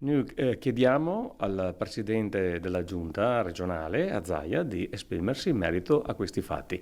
Noi chiediamo al Presidente della Giunta regionale, a Zaia, di esprimersi in merito a questi fatti.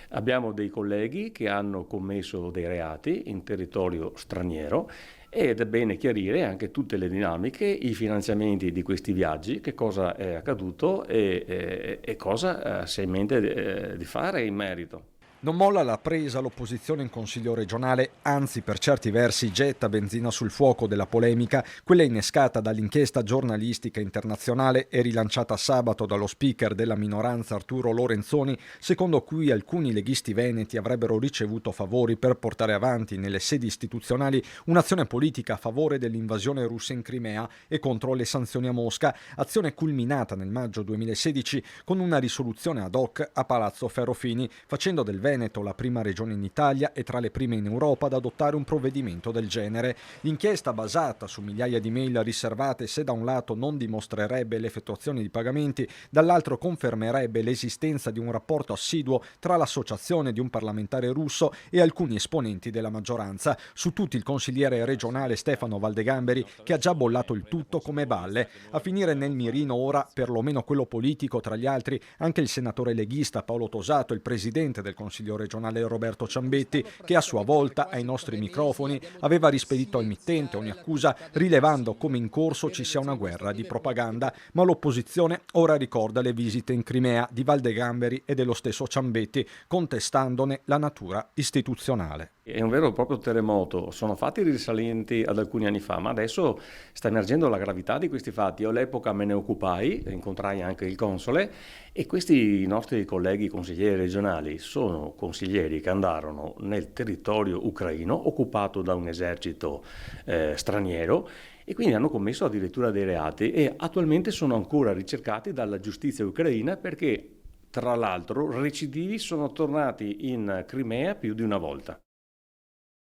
Abbiamo dei colleghi che hanno commesso dei reati in territorio straniero ed è bene chiarire anche tutte le dinamiche, i finanziamenti di questi viaggi, che cosa è accaduto e cosa si ha in mente di fare in merito. Non molla la presa l'opposizione in Consiglio regionale, anzi per certi versi getta benzina sul fuoco della polemica, quella innescata dall'inchiesta giornalistica internazionale e rilanciata sabato dallo speaker della minoranza Arturo Lorenzoni, secondo cui alcuni leghisti veneti avrebbero ricevuto favori per portare avanti nelle sedi istituzionali un'azione politica a favore dell'invasione russa in Crimea e contro le sanzioni a Mosca, azione culminata nel maggio 2016 con una risoluzione ad hoc a Palazzo Ferrofini, facendo del Veneto la prima regione in Italia e tra le prime in Europa ad adottare un provvedimento del genere. L'inchiesta, basata su migliaia di mail riservate, se da un lato non dimostrerebbe l'effettuazione di pagamenti, dall'altro confermerebbe l'esistenza di un rapporto assiduo tra l'associazione di un parlamentare russo e alcuni esponenti della maggioranza. Su tutti il consigliere regionale Stefano Valdegamberi, che ha già bollato il tutto come balle. A finire nel mirino ora, perlomeno quello politico, tra gli altri anche il senatore leghista Paolo Tosato, il presidente del Consiglio regionale Roberto Ciambetti, che a sua volta ai nostri microfoni aveva rispedito al mittente ogni accusa, rilevando come in corso ci sia una guerra di propaganda. Ma l'opposizione ora ricorda le visite in Crimea di Valdegamberi e dello stesso Ciambetti, contestandone la natura istituzionale. È un vero e proprio terremoto, sono fatti risalenti ad alcuni anni fa, ma adesso sta emergendo la gravità di questi fatti. Io all'epoca me ne occupai, incontrai anche il console e questi nostri colleghi consiglieri regionali sono consiglieri che andarono nel territorio ucraino occupato da un esercito straniero e quindi hanno commesso addirittura dei reati e attualmente sono ancora ricercati dalla giustizia ucraina perché tra l'altro recidivi sono tornati in Crimea più di una volta.